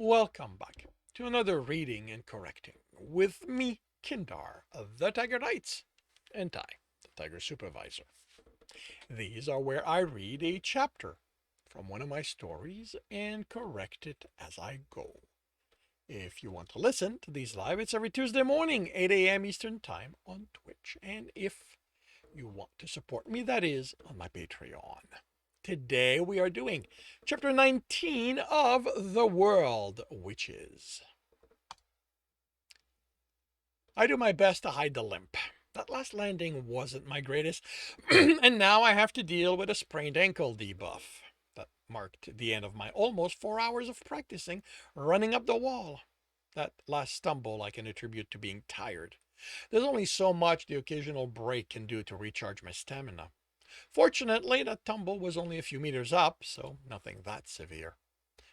Welcome back to another reading and correcting with me, Kindar, the Tiger Knights, and Ty, the Tiger Supervisor. These are where I read a chapter from one of my stories and correct it as I go. If you want to listen to these live, it's every Tuesday morning, 8 a.m. Eastern Time on Twitch. And if you want to support me, that is on my Patreon. Today we are doing chapter 19 of The World Witches. I do my best to hide the limp. That last landing wasn't my greatest, and now I have to deal with a sprained ankle debuff. That marked the end of my almost 4 hours of practicing running up the wall. That last stumble I can attribute to being tired. There's only so much the occasional break can do to recharge my stamina. Fortunately, that tumble was only a few meters up, so nothing that severe.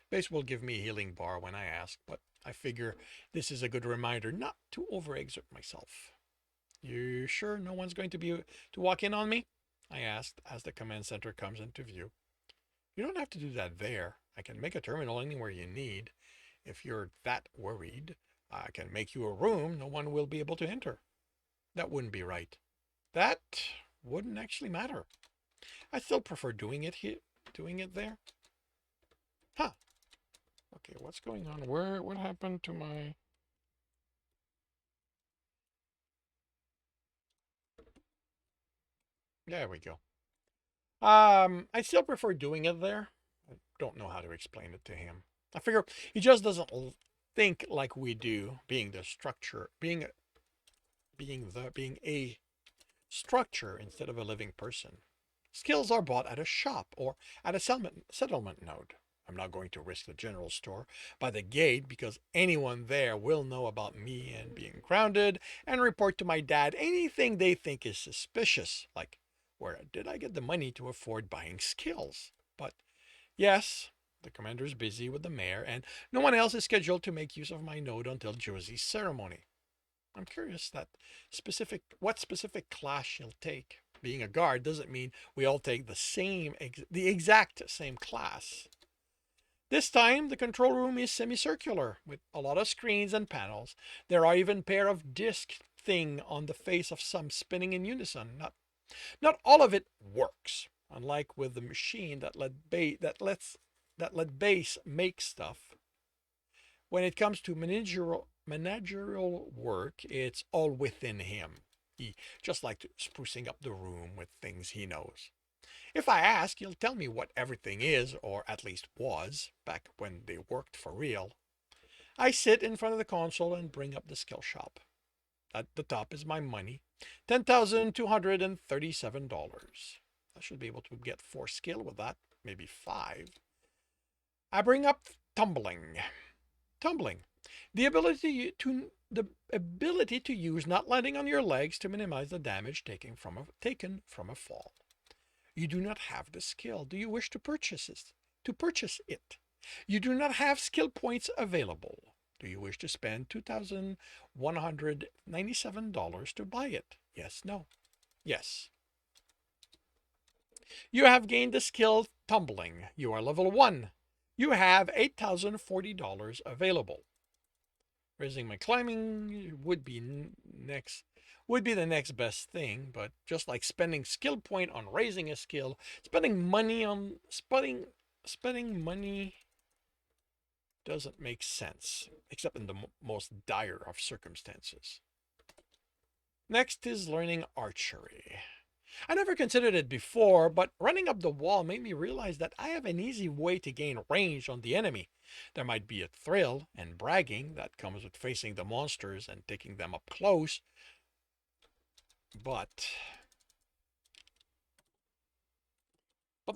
Base will give me a healing bar when I ask, but I figure this is a good reminder not to overexert myself. You sure no one's going to walk in on me? I asked as the command center comes into view. You don't have to do that there. I can make a terminal anywhere you need. If you're that worried, I can make you a room no one will be able to enter. That wouldn't be right. That wouldn't actually matter. I still prefer doing it there. Huh. Okay, what's going on? What happened to my... There we go. I still prefer doing it there. I don't know how to explain it to him. I figure he just doesn't think like we do, being the structure, being a structure instead of a living person. Skills are bought at a shop or at a settlement node. I'm not going to risk the general store by the gate because anyone there will know about me and being grounded and report to my dad anything they think is suspicious, like where did I get the money to afford buying skills? But yes, the commander is busy with the mayor and no one else is scheduled to make use of my node until Josie's ceremony. I'm curious what specific class she'll take. Being a guard doesn't mean we all take the exact same class. This time, the control room is semicircular with a lot of screens and panels. There are even pair of disc thing on the face of some spinning in unison. Not all of it works, unlike with the machine that let base make stuff. When it comes to managerial work, it's all within him. He just likes sprucing up the room with things he knows. If I ask, he'll tell me what everything is, or at least was, back when they worked for real. I sit in front of the console and bring up the skill shop. At the top is my money, $10,237. I should be able to get 4 skill with that, maybe 5. I bring up tumbling. Tumbling. The ability to use not landing on your legs to minimize the damage taken from a fall. You do not have the skill. Do you wish to purchase it? You do not have skill points available. Do you wish to spend $2,197 to buy it? Yes, no. Yes. You have gained the skill tumbling. You are level 1. You have $8,040 available. Raising my climbing would be the next best thing, but just like spending skill point on raising a skill, spending money doesn't make sense, except in the most dire of circumstances. Next is learning archery. I never considered it before, but running up the wall made me realize that I have an easy way to gain range on the enemy. There might be a thrill and bragging that comes with facing the monsters and taking them up close, but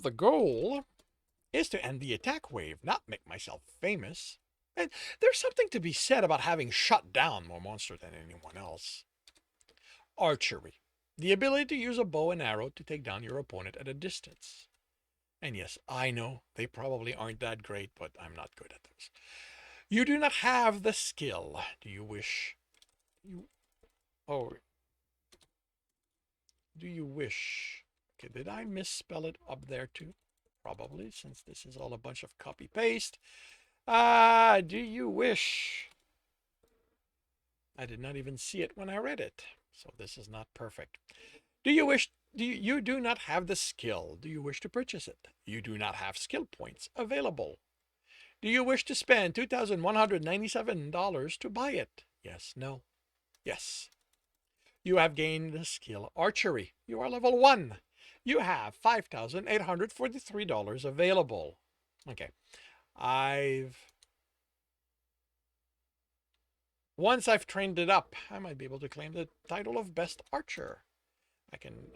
the goal is to end the attack wave, not make myself famous. And there's something to be said about having shut down more monsters than anyone else. Archery. The ability to use a bow and arrow to take down your opponent at a distance. And yes, I know they probably aren't that great, but I'm not good at those. You do not have the skill. Do you wish? Do you wish? Okay, did I misspell it up there too? Probably, since this is all a bunch of copy paste. Do you wish? I did not even see it when I read it, so this is not perfect. Do you wish? You do not have the skill? Do you wish to purchase it? You do not have skill points available. Do you wish to spend $2,197 to buy it? Yes, no. Yes. You have gained the skill archery. You are level 1. You have $5,843 available. Okay. I've Once I've trained it up, I might be able to claim the title of best archer.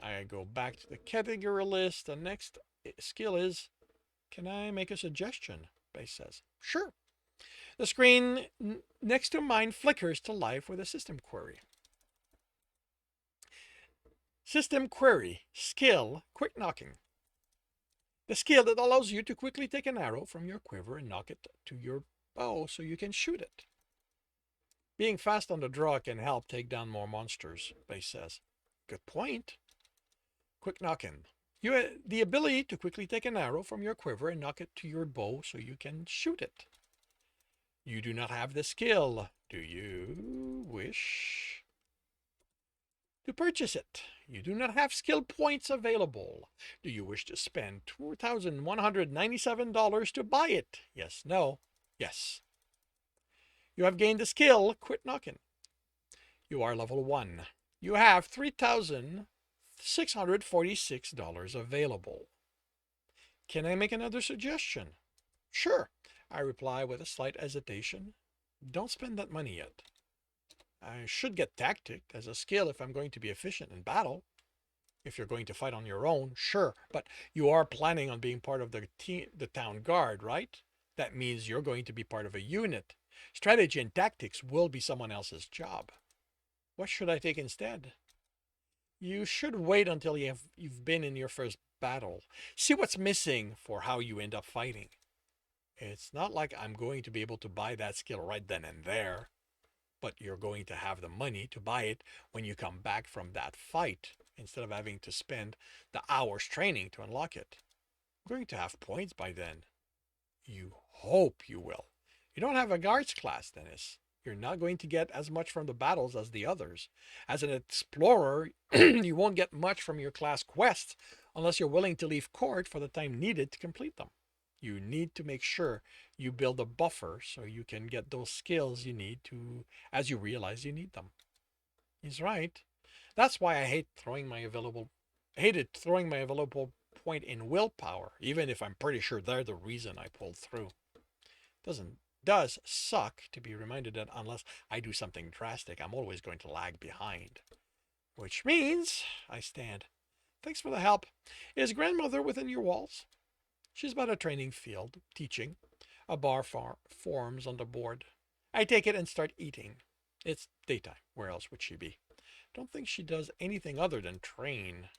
I go back to the category list. The next skill is, can I make a suggestion? Base says, sure. The screen next to mine flickers to life with a system query. System query, skill, quick knocking. The skill that allows you to quickly take an arrow from your quiver and knock it to your bow so you can shoot it. Being fast on the draw can help take down more monsters, Base says. Good point. Quick knocking. You have the ability to quickly take an arrow from your quiver and knock it to your bow so you can shoot it. You do not have the skill. Do you wish to purchase it? You do not have skill points available. Do you wish to spend $2,197 to buy it? Yes, no. Yes. You have gained the skill, quit knocking. You are level 1. You have $3,646 available. Can I make another suggestion? Sure, I reply with a slight hesitation. Don't spend that money yet. I should get tactic as a skill if I'm going to be efficient in battle. If you're going to fight on your own, sure, but you are planning on being part of the town guard, right? That means you're going to be part of a unit. Strategy and tactics will be someone else's job. What should I take instead? You should wait until you've been in your first battle. See what's missing for how you end up fighting. It's not like I'm going to be able to buy that skill right then and there, but you're going to have the money to buy it when you come back from that fight instead of having to spend the hours training to unlock it. You're going to have points by then. You hope you will. You don't have a guards class, Dennis. You're not going to get as much from the battles as the others. As an explorer, you won't get much from your class quests unless you're willing to leave court for the time needed to complete them. You need to make sure you build a buffer so you can get those skills you need to as you realize you need them. He's right. That's why I hated throwing my available point in willpower, even if I'm pretty sure they're the reason I pulled through. Does suck to be reminded that unless I do something drastic, I'm always going to lag behind. Which means I stand. Thanks for the help. Is grandmother within your walls? She's by a training field, teaching. A bar forms on the board. I take it and start eating. It's daytime. Where else would she be? Don't think she does anything other than train.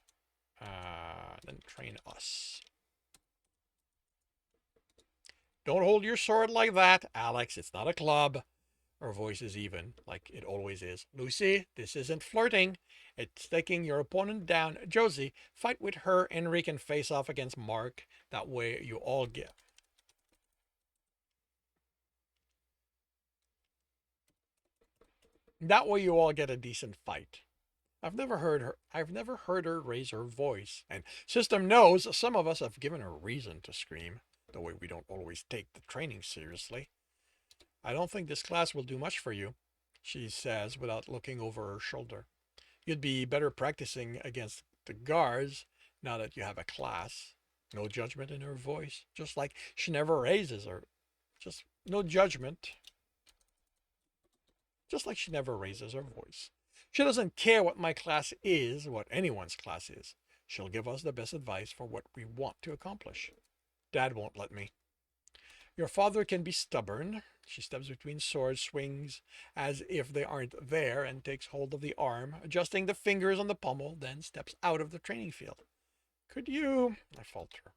Train us. Don't hold your sword like that, Alex. It's not a club. Her voice is even, like it always is. Lucy, this isn't flirting. It's taking your opponent down. Josie, fight with her. Henry can face off against Mark. That way you all get. That way you all get a decent fight. I've never heard her raise her voice. And system knows some of us have given her reason to scream, the way we don't always take the training seriously. I don't think this class will do much for you, she says without looking over her shoulder. You'd be better practicing against the guards now that you have a class. No judgment in her voice, just like she never raises her. Just no judgment, just like she never raises her voice. She doesn't care what my class is, what anyone's class is. She'll give us the best advice for what we want to accomplish. Dad won't let me. Your father can be stubborn. She steps between sword swings as if they aren't there and takes hold of the arm, adjusting the fingers on the pommel, then steps out of the training field. Could you, I falter,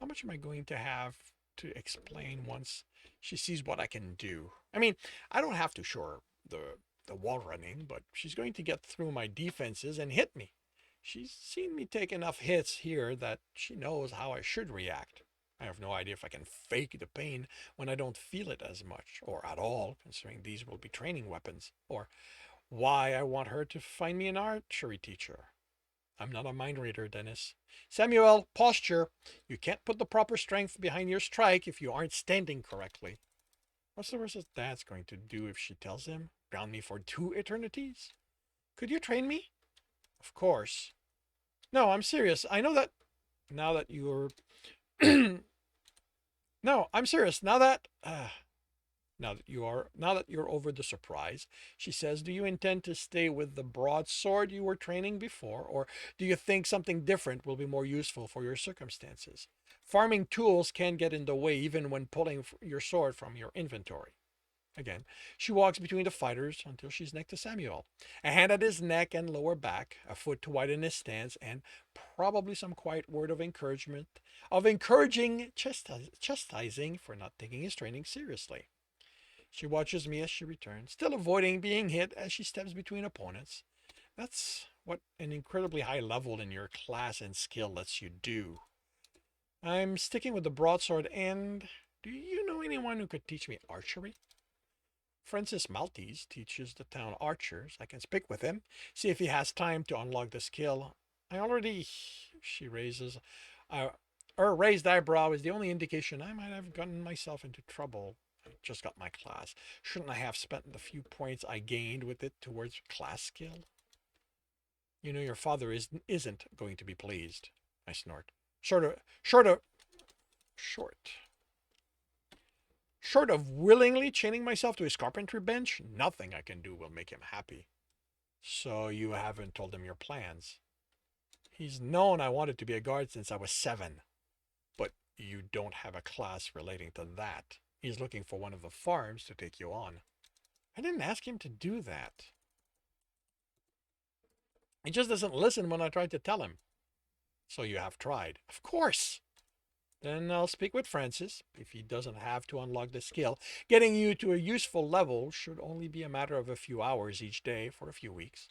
how much am I going to have to explain once she sees what I can do? I mean, I don't have to show her the wall running, but she's going to get through my defenses and hit me. She's seen me take enough hits here that she knows how I should react. I have no idea if I can fake the pain when I don't feel it as much, or at all, considering these will be training weapons, or why I want her to find me an archery teacher. I'm not a mind reader, Dennis. Samuel, posture. You can't put the proper strength behind your strike if you aren't standing correctly. What's the worst that Dad's going to do if she tells him? Ground me for 2 eternities? Could you train me? Of course. No, I'm serious. I know that now that you're no, I'm serious. Now that you're over the surprise, she says, do you intend to stay with the broadsword you were training before, or do you think something different will be more useful for your circumstances? Farming tools can get in the way even when pulling your sword from your inventory. Again, she walks between the fighters until she's next to Samuel. A hand at his neck and lower back, a foot to widen his stance, and probably some quiet word of encouragement, of encouraging chastising for not taking his training seriously. She watches me as she returns, still avoiding being hit as she steps between opponents. That's what an incredibly high level in your class and skill lets you do. I'm sticking with the broadsword, and do you know anyone who could teach me archery? Francis Maltese teaches the town archers. I can speak with him, see if he has time to unlock the skill. I already, she raises, uh, her raised eyebrow is the only indication I might have gotten myself into trouble. I just got my class. Shouldn't I have spent the few points I gained with it towards class skill? You know your father isn't going to be pleased. I snort. Short. Short of willingly chaining myself to his carpentry bench, nothing I can do will make him happy. So you haven't told him your plans. He's known I wanted to be a guard since I was 7. But you don't have a class relating to that. He's looking for one of the farms to take you on. I didn't ask him to do that. He just doesn't listen when I try to tell him. So you have tried. Of course. Then I'll speak with Francis. If he doesn't have to unlock the skill, getting you to a useful level should only be a matter of a few hours each day for a few weeks.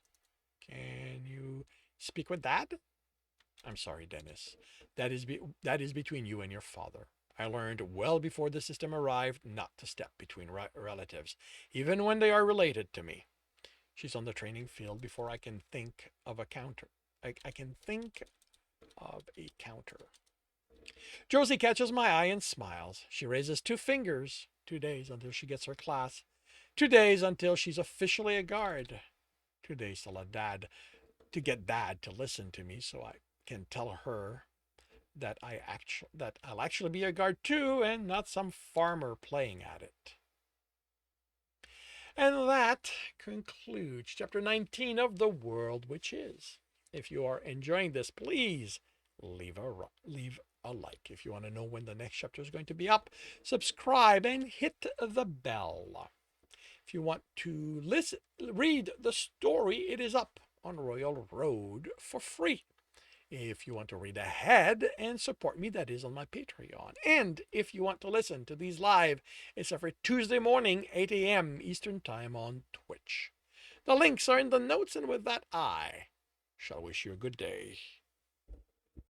Can you speak with Dad? I'm sorry, Dennis. That is between you and your father. I learned well before the system arrived not to step between relatives, even when they are related to me. She's on the training field before I can think of a counter. I can think of a counter. Josie catches my eye and smiles. She raises 2 fingers. 2 days until she gets her class. 2 days until she's officially a guard. 2 days to get Dad to listen to me so I can tell her that I'll actually be a guard too and not some farmer playing at it. And that concludes chapter 19 of The World Which Is. If you are enjoying this, please leave a like. If you want to know when the next chapter is going to be up, subscribe and hit the bell. If you want to read the story, it is up on Royal Road for free. If you want to read ahead and support me, that is on my Patreon. And if you want to listen to these live, it's every Tuesday morning, 8 a.m. Eastern Time on Twitch. The links are in the notes, and with that, I shall wish you a good day.